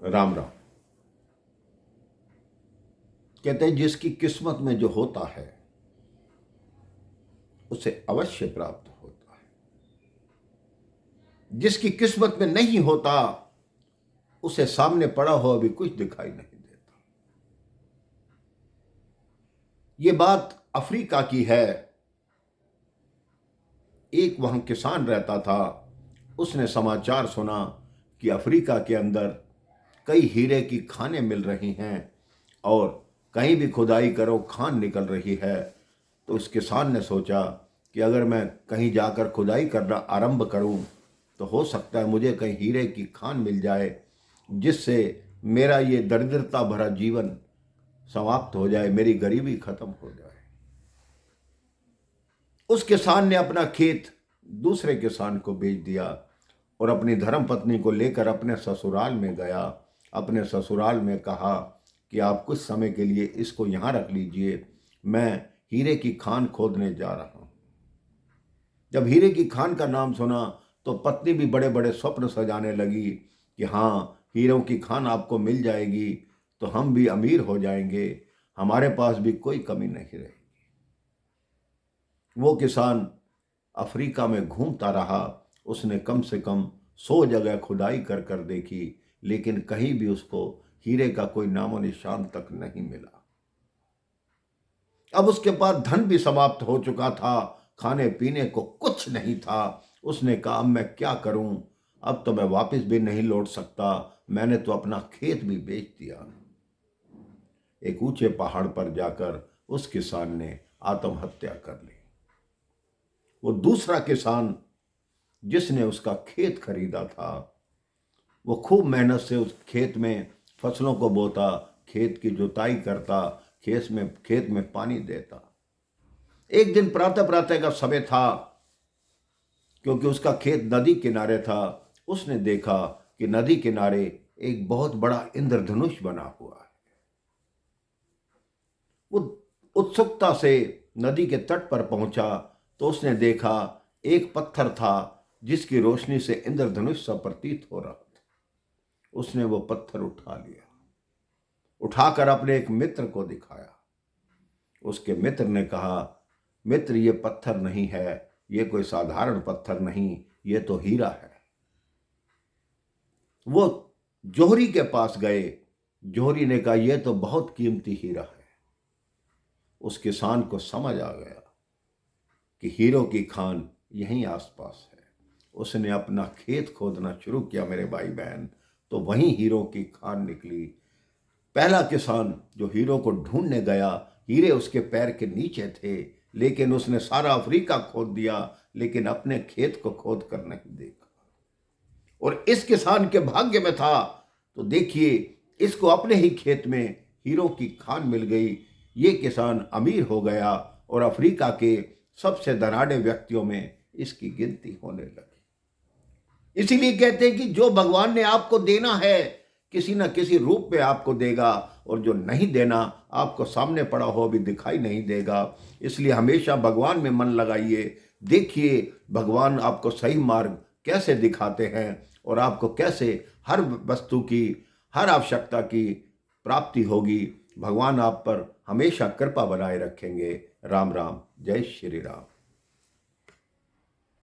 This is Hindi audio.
राम राम। कहते हैं जिसकी किस्मत में जो होता है उसे अवश्य प्राप्त होता है, जिसकी किस्मत में नहीं होता उसे सामने पड़ा हो अभी कुछ दिखाई नहीं देता। ये बात अफ्रीका की है। एक वहां किसान रहता था। उसने समाचार सुना कि अफ्रीका के अंदर कई हीरे की खानें मिल रही हैं और कहीं भी खुदाई करो खान निकल रही है। तो उस किसान ने सोचा कि अगर मैं कहीं जाकर खुदाई करना आरंभ करूं तो हो सकता है मुझे कहीं हीरे की खान मिल जाए, जिससे मेरा ये दरिद्रता भरा जीवन समाप्त हो जाए, मेरी गरीबी खत्म हो जाए। उस किसान ने अपना खेत दूसरे किसान को बेच दिया और अपनी धर्मपत्नी को लेकर अपने ससुराल में गया। अपने ससुराल में कहा कि आप कुछ समय के लिए इसको यहाँ रख लीजिए, मैं हीरे की खान खोदने जा रहा हूँ। जब हीरे की खान का नाम सुना तो पत्नी भी बड़े बड़े स्वप्न सजाने लगी कि हाँ, हीरों की खान आपको मिल जाएगी तो हम भी अमीर हो जाएंगे, हमारे पास भी कोई कमी नहीं रहेगी। वो किसान अफ्रीका में घूमता रहा। उसने कम से कम 100 जगह खुदाई कर कर देखी, लेकिन कहीं भी उसको हीरे का कोई नामो निशान तक नहीं मिला। अब उसके पास धन भी समाप्त हो चुका था, खाने पीने को कुछ नहीं था। उसने कहा अब मैं क्या करूं, अब तो मैं वापस भी नहीं लौट सकता, मैंने तो अपना खेत भी बेच दिया। एक ऊंचे पहाड़ पर जाकर उस किसान ने आत्महत्या कर ली। वो दूसरा किसान जिसने उसका खेत खरीदा था, वो खूब मेहनत से उस खेत में फसलों को बोता, खेत की जुताई करता, खेत में पानी देता। एक दिन प्रातः प्रातः का समय था, क्योंकि उसका खेत नदी किनारे था। उसने देखा कि नदी किनारे एक बहुत बड़ा इंद्रधनुष बना हुआ है। वो उत्सुकता से नदी के तट पर पहुंचा तो उसने देखा एक पत्थर था जिसकी रोशनी से इंद्रधनुष सा प्रतीत हो रहा था। उसने वो पत्थर उठा लिया, उठाकर अपने एक मित्र को दिखाया। उसके मित्र ने कहा, मित्र ये पत्थर नहीं है, ये कोई साधारण पत्थर नहीं, ये तो हीरा है। वो जोहरी के पास गए। जोहरी ने कहा, यह तो बहुत कीमती हीरा है। उस किसान को समझ आ गया कि हीरों की खान यहीं आसपास है। उसने अपना खेत खोदना शुरू किया मेरे भाई बहन, तो वहीं हीरों की खान निकली। पहला किसान जो हीरो को ढूंढने गया, हीरे उसके पैर के नीचे थे, लेकिन उसने सारा अफ्रीका खोद दिया, लेकिन अपने खेत को खोद कर नहीं देखा। और इस किसान के भाग्य में था तो देखिए, इसको अपने ही खेत में हीरो की खान मिल गई। ये किसान अमीर हो गया और अफ्रीका के सबसे धनाढ़ व्यक्तियों में इसकी गिनती होने लगी। इसीलिए कहते हैं कि जो भगवान ने आपको देना है किसी न किसी रूप में आपको देगा, और जो नहीं देना आपको सामने पड़ा हो अभी दिखाई नहीं देगा। इसलिए हमेशा भगवान में मन लगाइए, देखिए भगवान आपको सही मार्ग कैसे दिखाते हैं और आपको कैसे हर वस्तु की, हर आवश्यकता की प्राप्ति होगी। भगवान आप पर हमेशा कृपा बनाए रखेंगे। राम राम, जय श्री राम।